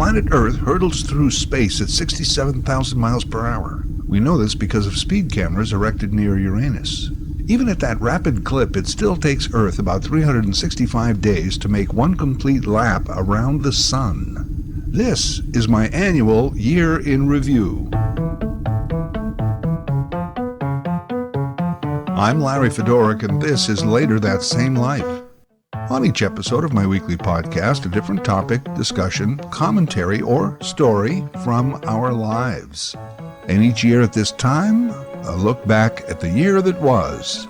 Planet Earth hurtles through space at 67,000 miles per hour. We know this because of speed cameras erected near Uranus. Even at that rapid clip, it still takes Earth about 365 days to make one complete lap around the Sun. This is my annual Year in Review. I'm Larry Fedorik, and this is Later That Same Life. On each episode of my weekly podcast, a different topic, discussion, commentary, or story from our lives. And each year at this time, a look back at the year that was.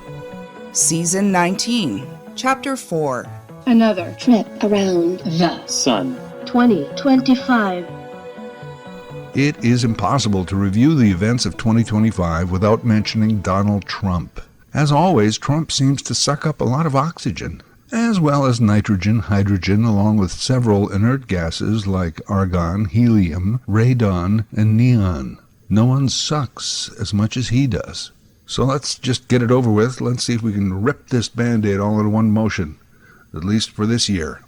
Season 19, Chapter 4. Another trip around the Sun-2025. It is impossible to review the events of 2025 without mentioning Donald Trump. As always, Trump seems to suck up a lot of oxygen, as well as nitrogen, hydrogen, along with several inert gases like argon, helium, radon, and neon. No one sucks as much as he does. So let's just get it over with. Let's see if we can rip this Band-Aid all in one motion, at least for this year.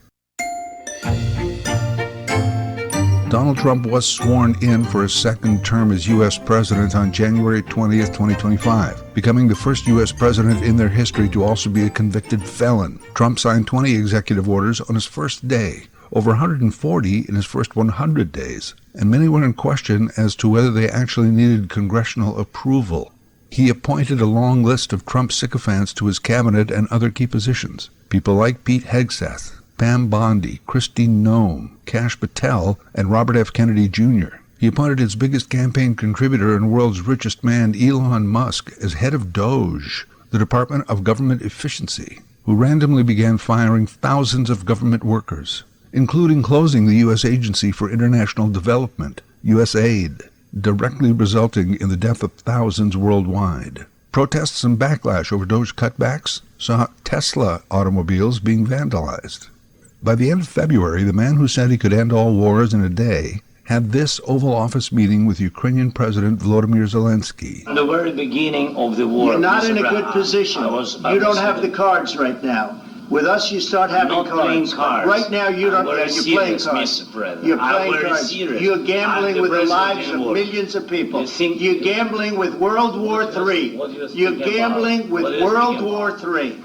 Donald Trump was sworn in for his second term as U.S. President on January 20th, 2025, becoming the first U.S. President in their history to also be a convicted felon. Trump signed 20 executive orders on his first day, over 140 in his first 100 days, and many were in question as to whether they actually needed congressional approval. He appointed a long list of Trump sycophants to his cabinet and other key positions, people like Pete Hegseth, Pam Bondi, Christine Noem, Kash Patel, and Robert F. Kennedy Jr. He appointed his biggest campaign contributor and world's richest man, Elon Musk, as head of DOGE, the Department of Government Efficiency, who randomly began firing thousands of government workers, including closing the U.S. Agency for International Development, USAID, directly resulting in the death of thousands worldwide. Protests and backlash over DOGE cutbacks saw Tesla automobiles being vandalized. By the end of February, the man who said he could end all wars in a day had this Oval Office meeting with Ukrainian President Volodymyr Zelensky. At the very beginning of the war, you're not in a good position. You don't have the cards right now. With us, you start having cards. Right now, you don't. You're playing cards. You're playing cards. You're gambling with the lives of millions of people. You're gambling with World War III. You're gambling with World War III.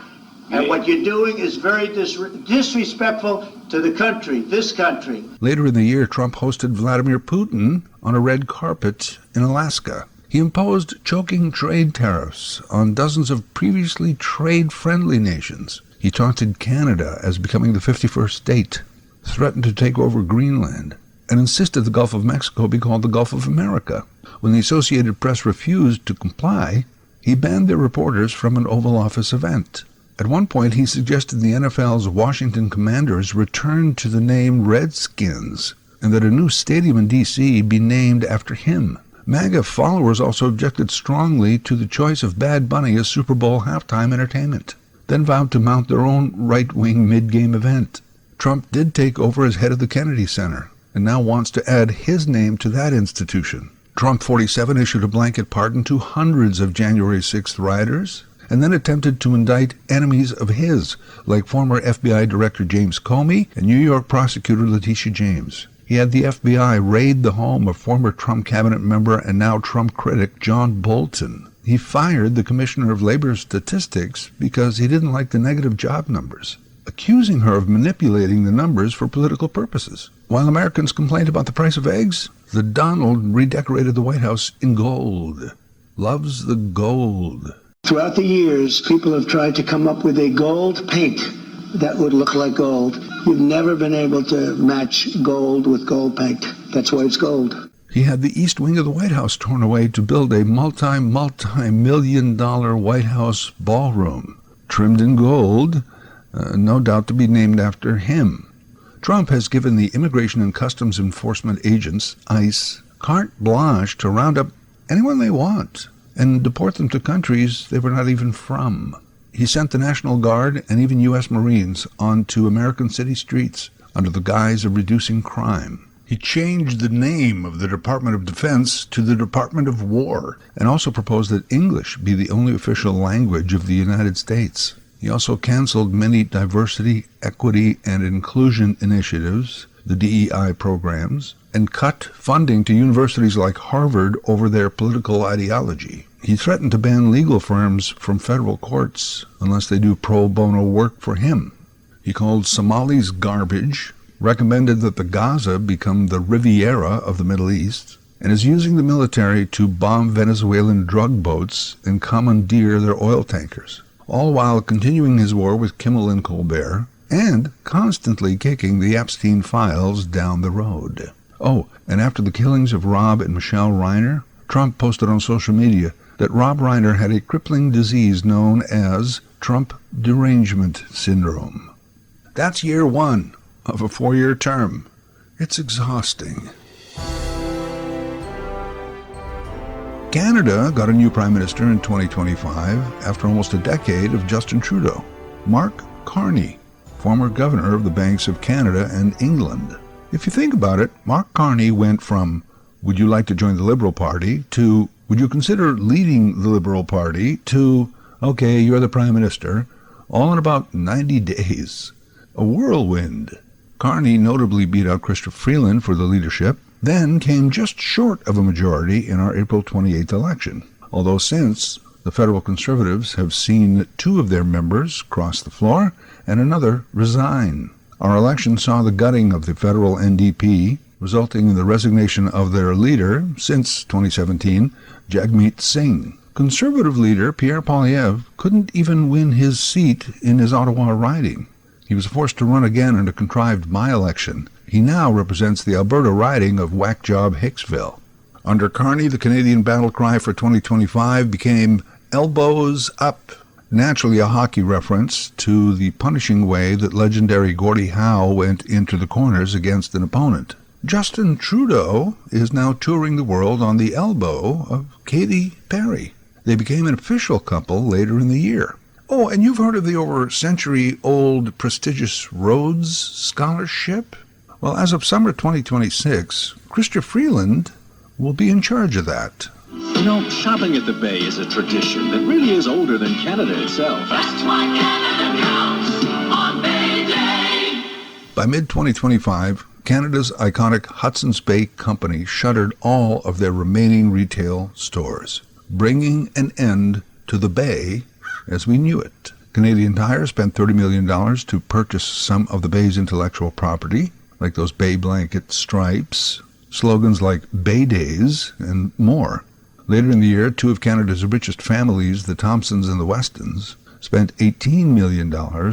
And what you're doing is very disrespectful to the country, this country. Later in the year, Trump hosted Vladimir Putin on a red carpet in Alaska. He imposed choking trade tariffs on dozens of previously trade-friendly nations. He taunted Canada as becoming the 51st state, threatened to take over Greenland, and insisted the Gulf of Mexico be called the Gulf of America. When the Associated Press refused to comply, he banned their reporters from an Oval Office event. At one point, he suggested the NFL's Washington Commanders return to the name Redskins, and that a new stadium in D.C. be named after him. MAGA followers also objected strongly to the choice of Bad Bunny as Super Bowl halftime entertainment, then vowed to mount their own right-wing mid-game event. Trump did take over as head of the Kennedy Center, and now wants to add his name to that institution. Trump 47 issued a blanket pardon to hundreds of January 6th rioters, and then attempted to indict enemies of his, like former FBI Director James Comey and New York prosecutor Letitia James. He had the FBI raid the home of former Trump cabinet member and now Trump critic John Bolton. He fired the Commissioner of Labor Statistics because he didn't like the negative job numbers, accusing her of manipulating the numbers for political purposes. While Americans complained about the price of eggs, the Donald redecorated the White House in gold. Loves the gold. Throughout the years, people have tried to come up with a gold paint that would look like gold. You've never been able to match gold with gold paint. That's why it's gold. He had the east wing of the White House torn away to build a multi-million-dollar White House ballroom, trimmed in gold, no doubt to be named after him. Trump has given the Immigration and Customs Enforcement agents, ICE, carte blanche to round up anyone they want and deport them to countries they were not even from. He sent the National Guard and even U.S. Marines onto American city streets under the guise of reducing crime. He changed the name of the Department of Defense to the Department of War, and also proposed that English be the only official language of the United States. He also canceled many diversity, equity, and inclusion initiatives, the DEI programs and cut funding to universities like Harvard over their political ideology. He threatened to ban legal firms from federal courts unless they do pro bono work for him. He called Somalis garbage, recommended that the Gaza become the Riviera of the Middle East, and is using the military to bomb Venezuelan drug boats and commandeer their oil tankers, all while continuing his war with Kimmel and Colbert and constantly kicking the Epstein files down the road. Oh, and after the killings of Rob and Michelle Reiner, Trump posted on social media that Rob Reiner had a crippling disease known as Trump derangement syndrome. That's year one of a 4-year term. It's exhausting. Canada got a new prime minister in 2025 after almost a decade of Justin Trudeau. Mark Carney, former governor of the Banks of Canada and England. If you think about it, Mark Carney went from, would you like to join the Liberal Party, to, would you consider leading the Liberal Party, to, okay, you're the prime minister, all in about 90 days. A whirlwind. Carney notably beat out Chrystia Freeland for the leadership, then came just short of a majority in our April 28th election. Although since, the federal Conservatives have seen 2 of their members cross the floor and another resign. Our election saw the gutting of the federal NDP, resulting in the resignation of their leader since 2017, Jagmeet Singh. Conservative leader Pierre Poilievre couldn't even win his seat in his Ottawa riding. He was forced to run again in a contrived by-election. He now represents the Alberta riding of whack job Hicksville. Under Carney, the Canadian battle cry for 2025 became elbows up, naturally a hockey reference to the punishing way that legendary Gordie Howe went into the corners against an opponent. Justin Trudeau is now touring the world on the elbow of Katy Perry. They became an official couple later in the year. Oh, and you've heard of the over-century-old prestigious Rhodes Scholarship? Well, as of summer 2026, Chrystia Freeland will be in charge of that. You know, shopping at the Bay is a tradition that really is older than Canada itself. That's why Canada counts on Bay Day. By mid-2025, Canada's iconic Hudson's Bay Company shuttered all of their remaining retail stores, bringing an end to the Bay as we knew it. Canadian Tire spent $30 million to purchase some of the Bay's intellectual property, like those Bay blanket stripes, slogans like Bay Days, and more. Later in the year, 2 of Canada's richest families, the Thompsons and the Westons, spent $18 million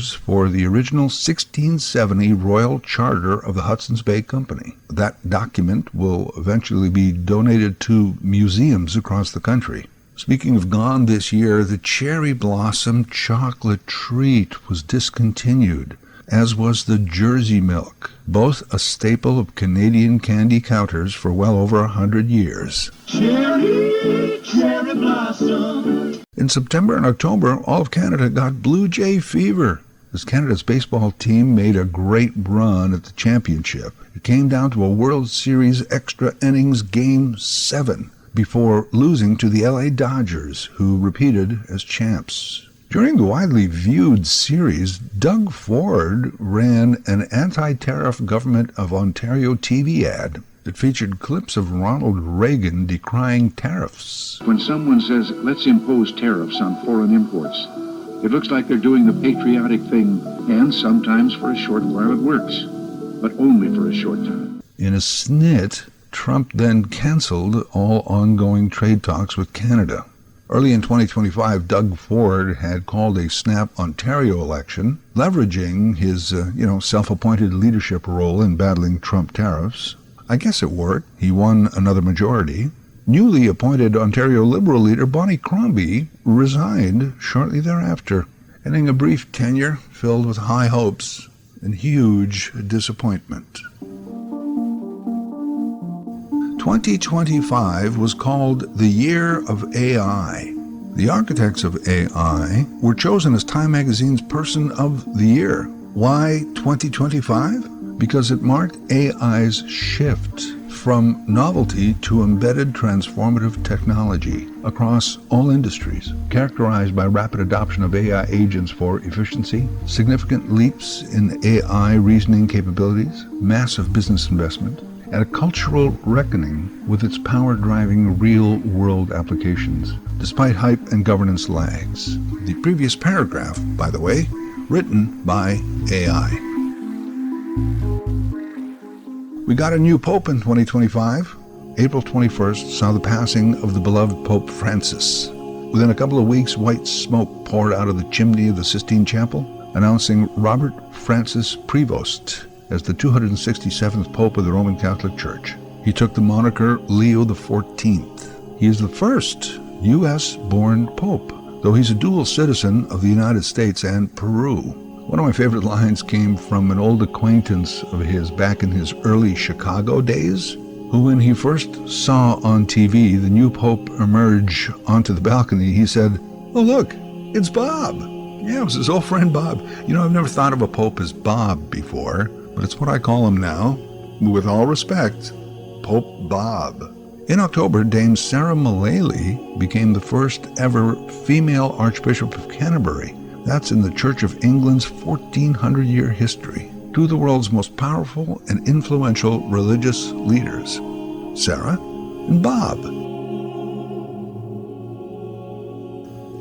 for the original 1670 Royal Charter of the Hudson's Bay Company. That document will eventually be donated to museums across the country. Speaking of gone this year, the Cherry Blossom chocolate treat was discontinued, as was the Jersey Milk, both a staple of Canadian candy counters for well over 100 years. Cherry Blossom. In September and October, all of Canada got Blue Jay fever, as Canada's baseball team made a great run at the championship. It came down to a World Series extra innings Game 7 before losing to the LA Dodgers, who repeated as champs. During the widely viewed series, Doug Ford ran an anti-tariff Government of Ontario TV ad that featured clips of Ronald Reagan decrying tariffs. When someone says, let's impose tariffs on foreign imports, it looks like they're doing the patriotic thing, and sometimes for a short while it works, but only for a short time. In a snit, Trump then canceled all ongoing trade talks with Canada. Early in 2025, Doug Ford had called a snap Ontario election, leveraging his, self-appointed leadership role in battling Trump tariffs. I guess it worked. He won another majority. Newly appointed Ontario Liberal leader Bonnie Crombie resigned shortly thereafter, ending a brief tenure filled with high hopes and huge disappointment. 2025 was called the Year of AI. The architects of AI were chosen as Time Magazine's Person of the Year. Why 2025? Because it marked AI's shift from novelty to embedded transformative technology. across all industries, characterized by rapid adoption of AI agents for efficiency, significant leaps in AI reasoning capabilities, massive business investment, and a cultural reckoning with its power driving real-world applications, despite hype and governance lags. The previous paragraph, by the way, written by AI. We got a new Pope in 2025. April 21st saw the passing of the beloved Pope Francis. Within a couple of weeks, white smoke poured out of the chimney of the Sistine Chapel, announcing Robert Francis Prevost as the 267th Pope of the Roman Catholic Church. He took the moniker Leo XIV. He is the first U.S.-born Pope, though he's a dual citizen of the United States and Peru. One of my favorite lines came from an old acquaintance of his back in his early Chicago days, who, when he first saw on TV the new Pope emerge onto the balcony, he said, "Oh, look, it's Bob." Yeah, it was his old friend Bob. You know, I've never thought of a Pope as Bob before, but it's what I call him now. With all respect, Pope Bob. In October, Dame Sarah Mullally became the first ever female Archbishop of Canterbury. That's in the Church of England's 1400-year history. Two of the world's most powerful and influential religious leaders, Sarah and Bob.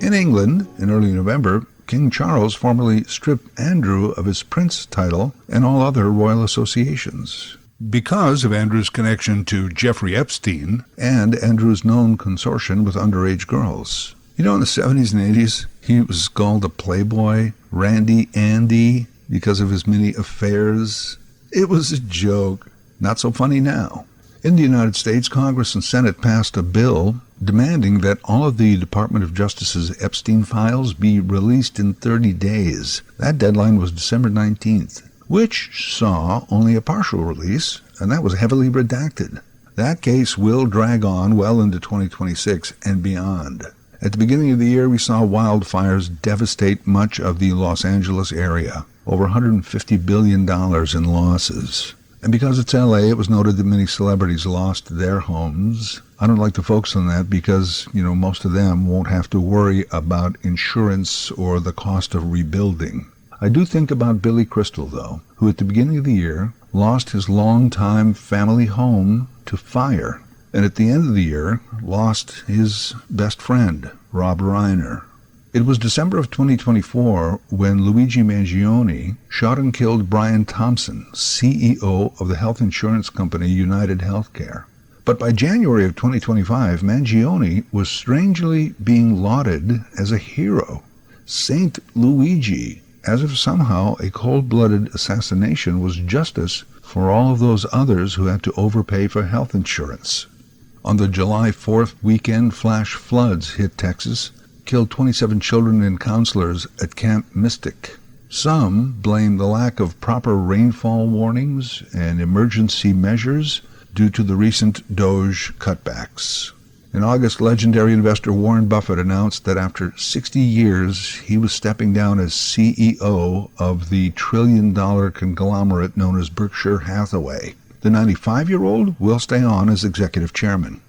In England, in early November, King Charles formally stripped Andrew of his prince title and all other royal associations, because of Andrew's connection to Jeffrey Epstein and Andrew's known consortium with underage girls. You know, in the 70s and 80s, he was called a playboy, Randy Andy, because of his many affairs. It was a joke. Not so funny now. In the United States, Congress and Senate passed a bill demanding that all of the Department of Justice's Epstein files be released in 30 days. That deadline was December 19th, which saw only a partial release, and that was heavily redacted. That case will drag on well into 2026 and beyond. At the beginning of the year, we saw wildfires devastate much of the Los Angeles area. Over $150 billion in losses. And because it's LA, it was noted that many celebrities lost their homes. I don't like to focus on that because, most of them won't have to worry about insurance or the cost of rebuilding. I do think about Billy Crystal, though, who at the beginning of the year lost his longtime family home to fire. And at the end of the year, lost his best friend, Rob Reiner. It was December of 2024 when Luigi Mangione shot and killed Brian Thompson, CEO of the health insurance company United Healthcare. But by January of 2025, Mangione was strangely being lauded as a hero, Saint Luigi, as if somehow a cold-blooded assassination was justice for all of those others who had to overpay for health insurance. On the July 4th weekend, flash floods hit Texas, killed 27 children and counselors at Camp Mystic. Some blame the lack of proper rainfall warnings and emergency measures due to the recent Doge cutbacks. In August, legendary investor Warren Buffett announced that after 60 years, he was stepping down as CEO of the trillion-dollar conglomerate known as Berkshire Hathaway. The 95-year-old will stay on as executive chairman.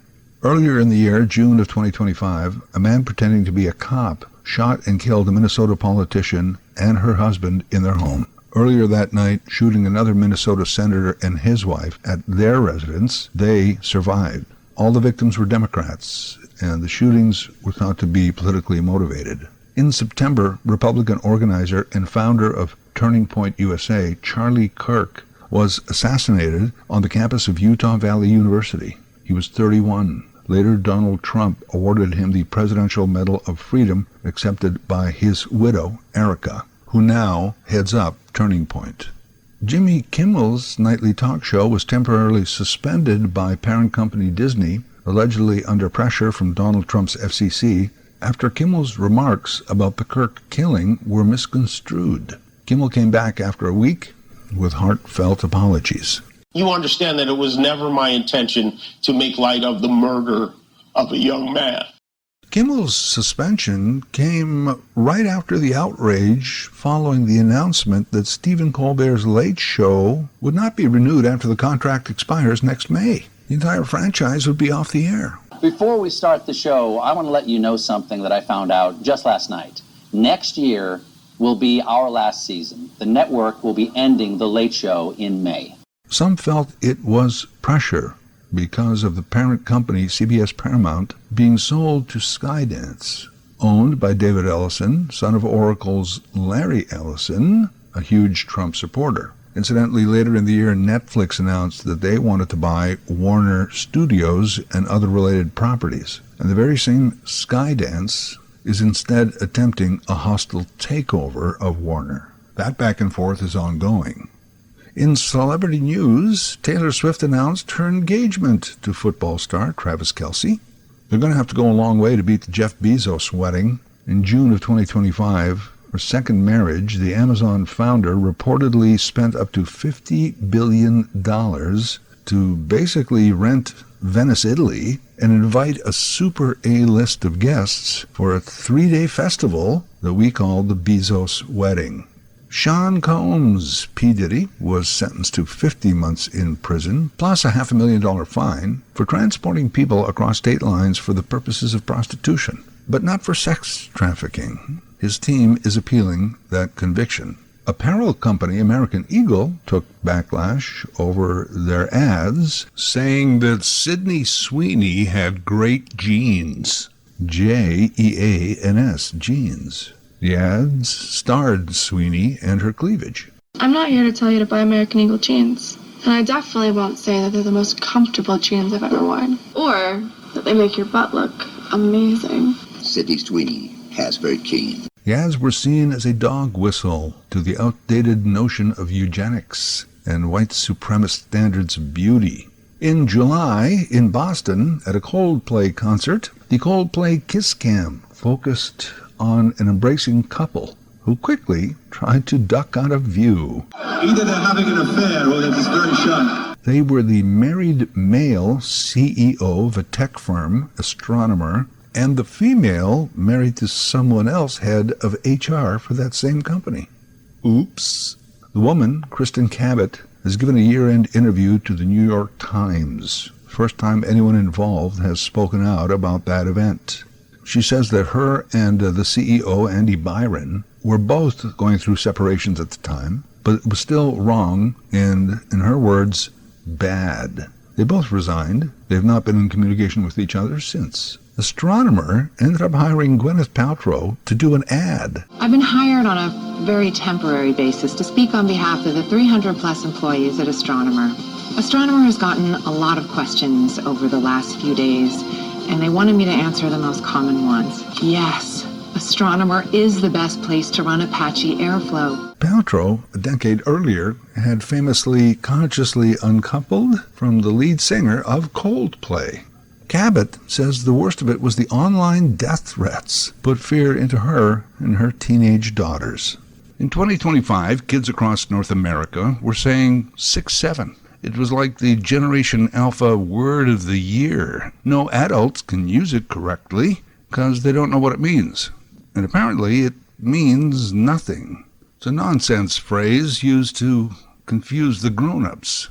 Earlier in the year, June of 2025, a man pretending to be a cop shot and killed a Minnesota politician and her husband in their home. Earlier that night, shooting another Minnesota senator and his wife at their residence, they survived. All the victims were Democrats, and the shootings were thought to be politically motivated. In September, Republican organizer and founder of Turning Point USA, Charlie Kirk, was assassinated on the campus of Utah Valley University. He was 31. Later, Donald Trump awarded him the Presidential Medal of Freedom, accepted by his widow, Erica, who now heads up Turning Point. Jimmy Kimmel's nightly talk show was temporarily suspended by parent company Disney, allegedly under pressure from Donald Trump's FCC, after Kimmel's remarks about the Kirk killing were misconstrued. Kimmel came back after a week with heartfelt apologies. You understand that it was never my intention to make light of the murder of a young man. Kimmel's suspension came right after the outrage following the announcement that Stephen Colbert's Late Show would not be renewed after the contract expires next May. The entire franchise would be off the air. Before we start the show, I want to let you know something that I found out just last night. Next year will be our last season. The network will be ending The Late Show in May. Some felt it was pressure because of the parent company, CBS Paramount, being sold to Skydance, owned by David Ellison, son of Oracle's Larry Ellison, a huge Trump supporter. Incidentally, later in the year, Netflix announced that they wanted to buy Warner Studios and other related properties. And the very same Skydance is instead attempting a hostile takeover of Warner. That back and forth is ongoing. In celebrity news, Taylor Swift announced her engagement to football star Travis Kelce. They're going to have to go a long way to beat the Jeff Bezos wedding. In June of 2025, her second marriage, the Amazon founder reportedly spent up to $50 billion to basically rent Venice, Italy, and invite a super A-list of guests for a 3-day festival that we called the Bezos Wedding. Sean Combs, P. Diddy, was sentenced to 50 months in prison, plus a $500,000 fine for transporting people across state lines for the purposes of prostitution, but not for sex trafficking. His team is appealing that conviction. Apparel company American Eagle took backlash over their ads, saying that Sydney Sweeney had great jeans. Jeans, jeans. The ads starred Sweeney and her cleavage. I'm not here to tell you to buy American Eagle jeans. And I definitely won't say that they're the most comfortable jeans I've ever worn. Or that they make your butt look amazing. Sydney Sweeney has very keen. The ads were seen as a dog whistle to the outdated notion of eugenics and white supremacist standards of beauty. In July, in Boston, at a Coldplay concert, the Coldplay Kiss Cam focused on an embracing couple who quickly tried to duck out of view. Either they're having an affair or they're just very shy. They were the married male CEO of a tech firm, astronomer, and the female married to someone else, head of HR for that same company. Oops. The woman, Kristen Cabot, has given a year-end interview to the New York Times. First time anyone involved has spoken out about that event. She says that her and the CEO, Andy Byron, were both going through separations at the time, but it was still wrong and, in her words, bad. They both resigned. They have not been in communication with each other since. Astronomer ended up hiring Gwyneth Paltrow to do an ad. I've been hired on a very temporary basis to speak on behalf of the 300-plus employees at Astronomer. Astronomer has gotten a lot of questions over the last few days, and they wanted me to answer the most common ones. Yes, Astronomer is the best place to run Apache Airflow. Paltrow, a decade earlier, had famously consciously uncoupled from the lead singer of Coldplay. Cabot says the worst of it was the online death threats put fear into her and her teenage daughters. In 2025, kids across North America were saying 6-7. It was like the Generation Alpha word of the year. No adults can use it correctly because they don't know what it means. And apparently it means nothing. It's a nonsense phrase used to confuse the grown-ups,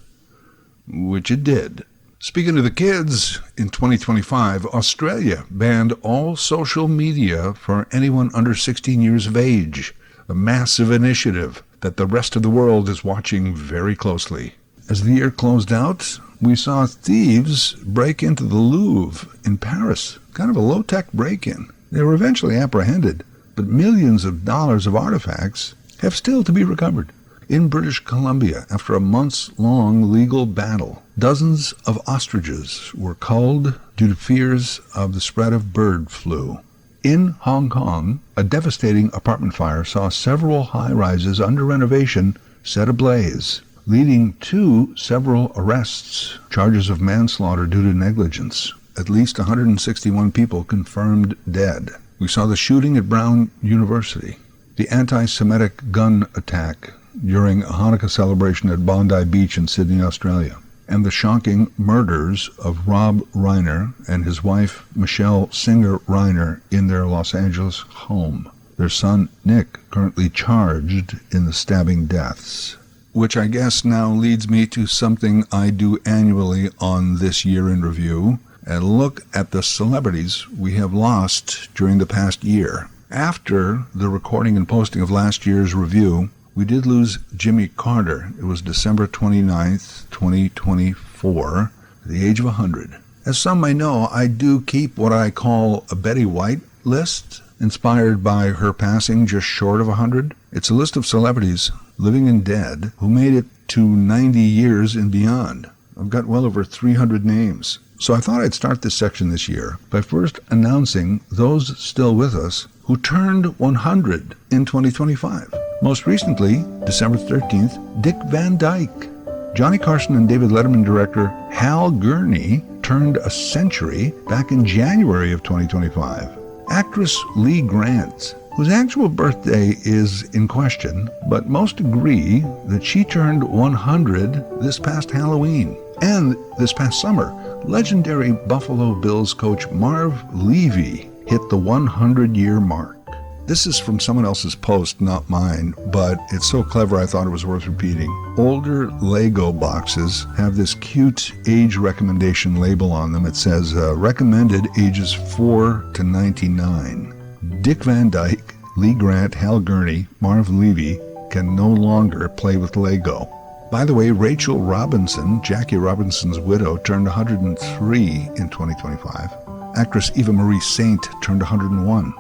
which it did. Speaking of the kids, in 2025, Australia banned all social media for anyone under 16 years of age, a massive initiative that the rest of the world is watching very closely. As the year closed out, we saw thieves break into the Louvre in Paris, kind of a low-tech break-in. They were eventually apprehended, but millions of dollars of artifacts have still to be recovered. In British Columbia, after a months-long legal battle, dozens of ostriches were culled due to fears of the spread of bird flu. In Hong Kong, a devastating apartment fire saw several high-rises under renovation set ablaze, leading to several arrests, charges of manslaughter due to negligence. At least 161 people confirmed dead. We saw the shooting at Brown University, the anti-Semitic gun attack during a Hanukkah celebration at Bondi Beach in Sydney, Australia, and the shocking murders of Rob Reiner and his wife Michelle Singer Reiner in their Los Angeles home. Their son Nick currently charged in the stabbing deaths. Which I guess now leads me to something I do annually on This Year in Review, and look at the celebrities we have lost during the past year. After the recording and posting of last year's review, we did lose Jimmy Carter. It was December 29th, 2024, at the age of 100. As some may know, I do keep what I call a Betty White list, inspired by her passing just short of 100. It's a list of celebrities, living and dead, who made it to 90 years and beyond. I've got well over 300 names. So I thought I'd start this section this year by first announcing those still with us who turned 100 in 2025. Most recently, December 13th, Dick Van Dyke. Johnny Carson and David Letterman director Hal Gurney turned a century back in January of 2025. Actress Lee Grant, whose actual birthday is in question, but most agree that she turned 100 this past Halloween. And this past summer, legendary Buffalo Bills coach Marv Levy hit the 100-year mark. This is from someone else's post, not mine, but it's so clever I thought it was worth repeating. Older Lego boxes have this cute age recommendation label on them. It says, recommended ages 4 to 99. Dick Van Dyke, Lee Grant, Hal Gurney, Marv Levy can no longer play with Lego. By the way, Rachel Robinson, Jackie Robinson's widow, turned 103 in 2025. Actress Eva Marie Saint turned 101.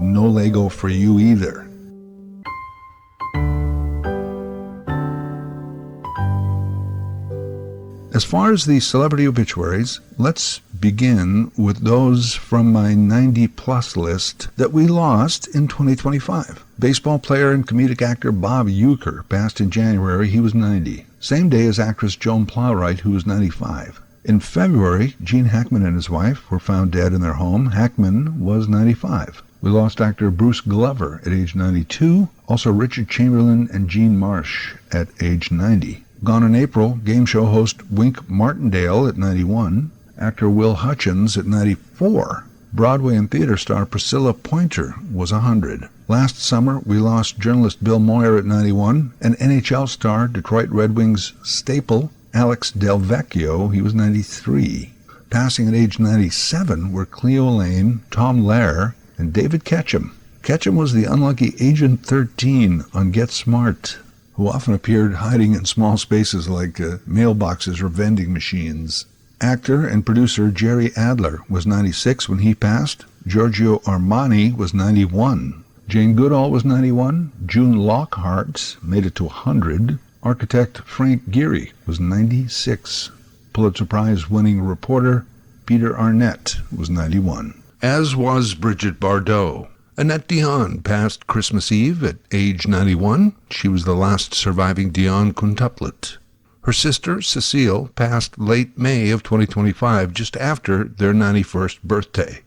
No Lego for you either. As far as the celebrity obituaries, let's begin with those from my 90-plus list that we lost in 2025. Baseball player and comedic actor Bob Uecker passed in January. He was 90. Same day as actress Joan Plowright, who was 95. In February, Gene Hackman and his wife were found dead in their home. Hackman was 95. We lost actor Bruce Glover at age 92, also Richard Chamberlain and Jean Marsh at age 90. Gone in April, game show host Wink Martindale at 91, actor Will Hutchins at 94. Broadway and theater star Priscilla Pointer was 100. Last summer, we lost journalist Bill Moyer at 91, and NHL star Detroit Red Wings staple Alex Del Vecchio, he was 93. Passing at age 97 were Cleo Lane, Tom Lehrer, and David Ketchum. Ketchum was the unlucky Agent 13 on Get Smart, who often appeared hiding in small spaces like mailboxes or vending machines. Actor and producer Jerry Adler was 96 when he passed. Giorgio Armani was 91. Jane Goodall was 91. June Lockhart made it to 100. Architect Frank Gehry was 96. Pulitzer Prize-winning reporter Peter Arnett was 91. As was Brigitte Bardot. Annette Dion passed Christmas Eve at age 91. She was the last surviving Dion quintuplet. Her sister, Cecile, passed late May of 2025, just after their 91st birthday.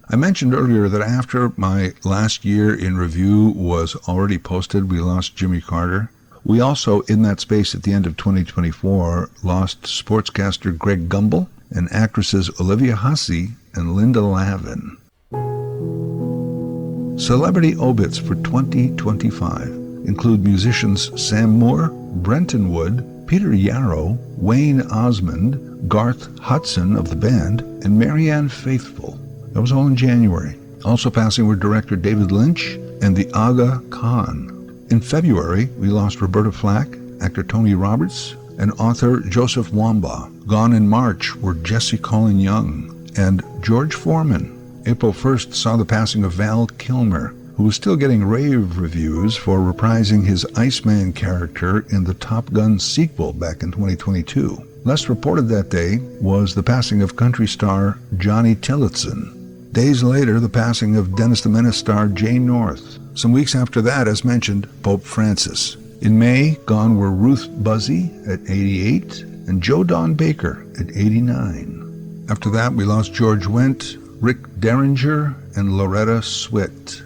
I mentioned earlier that after my last year in review was already posted, we lost Jimmy Carter. We also, in that space at the end of 2024, lost sportscaster Greg Gumbel and actresses Olivia Hussey and Linda Lavin. Celebrity obits for 2025 include musicians Sam Moore, Brenton Wood, Peter Yarrow, Wayne Osmond, Garth Hudson of the band, and Marianne Faithfull. That was all in January. Also passing were director David Lynch and the Aga Khan. In February, we lost Roberta Flack, actor Tony Roberts, and author Joseph Wamba. Gone in March were Jesse Colin Young and George Foreman. April 1st saw the passing of Val Kilmer, who was still getting rave reviews for reprising his Iceman character in the Top Gun sequel back in 2022. Less reported that day was the passing of country star Johnny Tillotson. Days later, the passing of Dennis the Menace star Jay North. Some weeks after that, as mentioned, Pope Francis. In May, gone were Ruth Buzzy at 88 and Joe Don Baker at 89. After that, we lost George Wendt, Rick Derringer, and Loretta Swit.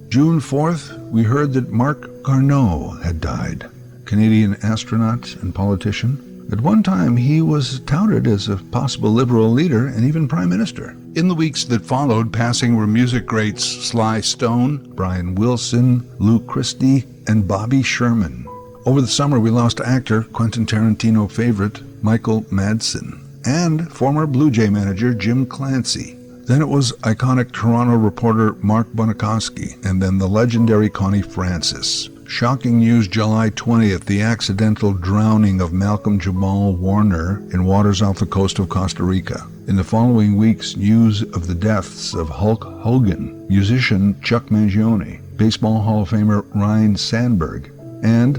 June 4th, we heard that Marc Garneau had died, Canadian astronaut and politician. At one time, he was touted as a possible liberal leader and even prime minister. In the weeks that followed, passing were music greats Sly Stone, Brian Wilson, Lou Christie, and Bobby Sherman. Over the summer, we lost actor, Quentin Tarantino favorite, Michael Madsen. and former Blue Jay manager Jim Clancy. Then it was iconic Toronto reporter Mark Bonakoski, and then the legendary Connie Francis. Shocking news July 20th, the accidental drowning of Malcolm Jamal Warner in waters off the coast of Costa Rica. In the following weeks, news of the deaths of Hulk Hogan, musician Chuck Mangione, Baseball Hall of Famer Ryne Sandberg, and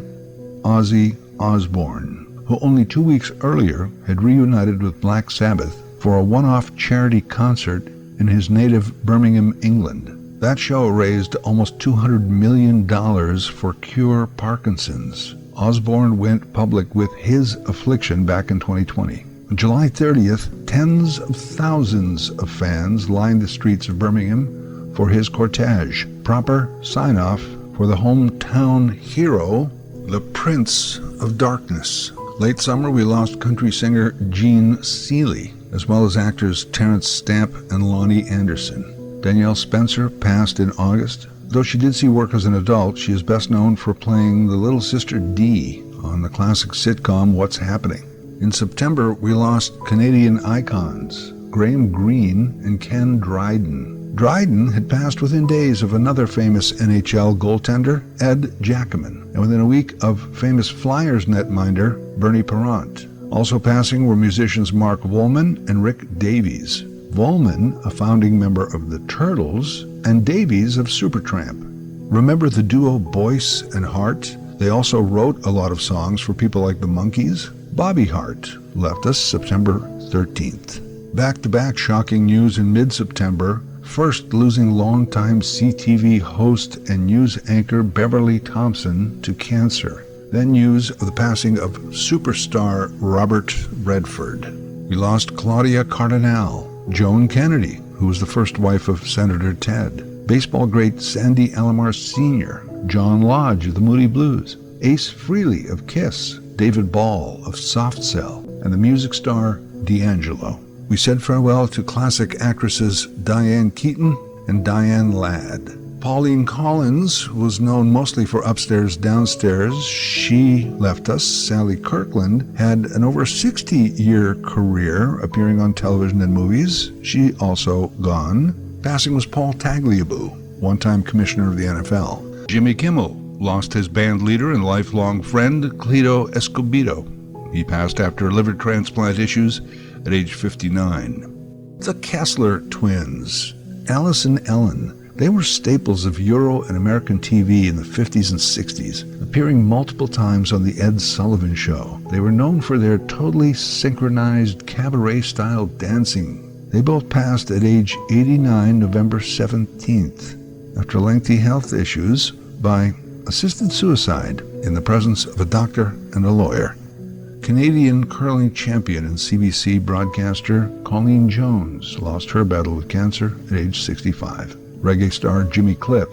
Ozzy Osbourne, who only 2 weeks earlier had reunited with Black Sabbath for a one-off charity concert in his native Birmingham, England. That show raised almost $200 million for Cure Parkinson's. Osbourne went public with his affliction back in 2020. On July 30th, tens of thousands of fans lined the streets of Birmingham for his cortege. Proper sign-off for the hometown hero, the Prince of Darkness. Late summer, we lost country singer Gene Seeley, as well as actors Terrence Stamp and Lonnie Anderson. Danielle Spencer passed in August. Though she did see work as an adult, she is best known for playing the little sister Dee on the classic sitcom What's Happening. In September, we lost Canadian icons Graham Greene and Ken Dryden. Dryden had passed within days of another famous NHL goaltender, Ed Giacomin, and within a week of famous Flyers netminder Bernie Parent. Also passing were musicians Mark Wollman and Rick Davies. Wollman, a founding member of the Turtles, and Davies of Supertramp. Remember the duo Boyce and Hart? They also wrote a lot of songs for people like the Monkees. Bobby Hart left us September 13th. Back-to-back shocking news in mid-September, first losing longtime CTV host and news anchor Beverly Thompson to cancer. Then news of the passing of superstar Robert Redford. We lost Claudia Cardinal, Joan Kennedy, who was the first wife of Senator Ted, baseball great Sandy Alomar Sr., John Lodge of the Moody Blues, Ace Frehley of Kiss, David Ball of Soft Cell, and the music star D'Angelo. We said farewell to classic actresses Diane Keaton and Diane Ladd. Pauline Collins was known mostly for Upstairs, Downstairs. She left us. Sally Kirkland had an over 60-year career appearing on television and movies. She also gone. Passing was Paul Tagliabue, one-time commissioner of the NFL. Jimmy Kimmel lost his band leader and lifelong friend, Cleto Escobedo. He passed after liver transplant issues at age 59. The Kessler twins, Alice and Ellen. They were staples of Euro and American TV in the 50s and 60s, appearing multiple times on The Ed Sullivan Show. They were known for their totally synchronized cabaret-style dancing. They both passed at age 89 November 17th, after lengthy health issues by assisted suicide in the presence of a doctor and a lawyer. Canadian curling champion and CBC broadcaster Colleen Jones lost her battle with cancer at age 65. Reggae star Jimmy Cliff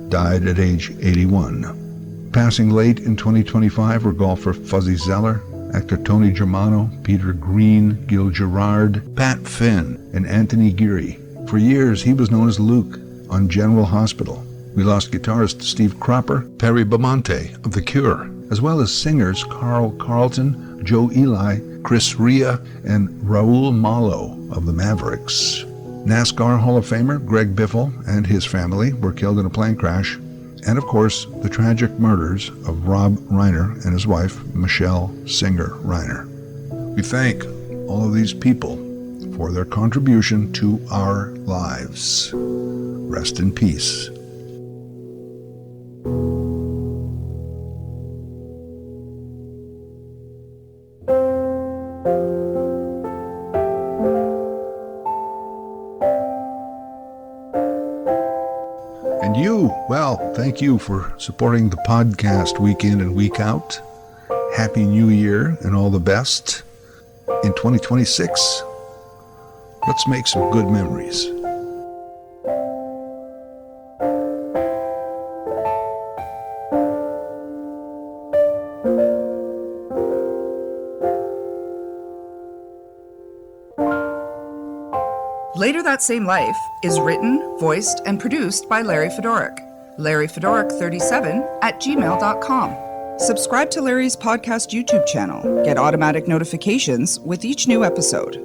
died at age 81. Passing late in 2025 were golfer Fuzzy Zeller, actor Tony Germano, Peter Green, Gil Gerard, Pat Finn, and Anthony Geary. For years, he was known as Luke on General Hospital. We lost guitarist Steve Cropper, Perry Bamonte of The Cure, as well as singers Carl Carlton, Joe Eli, Chris Rea, and Raul Malo of the Mavericks. NASCAR Hall of Famer Greg Biffle and his family were killed in a plane crash. And of course, the tragic murders of Rob Reiner and his wife, Michelle Singer Reiner. We thank all of these people for their contribution to our lives. Rest in peace. And you, well, thank you for supporting the podcast week in and week out. Happy New Year and all the best. In 2026, let's make some good memories. Later That Same Life is written, voiced, and produced by Larry Fedoruk. LarryFedoruk37 @gmail.com. Subscribe to Larry's podcast YouTube channel. Get automatic notifications with each new episode.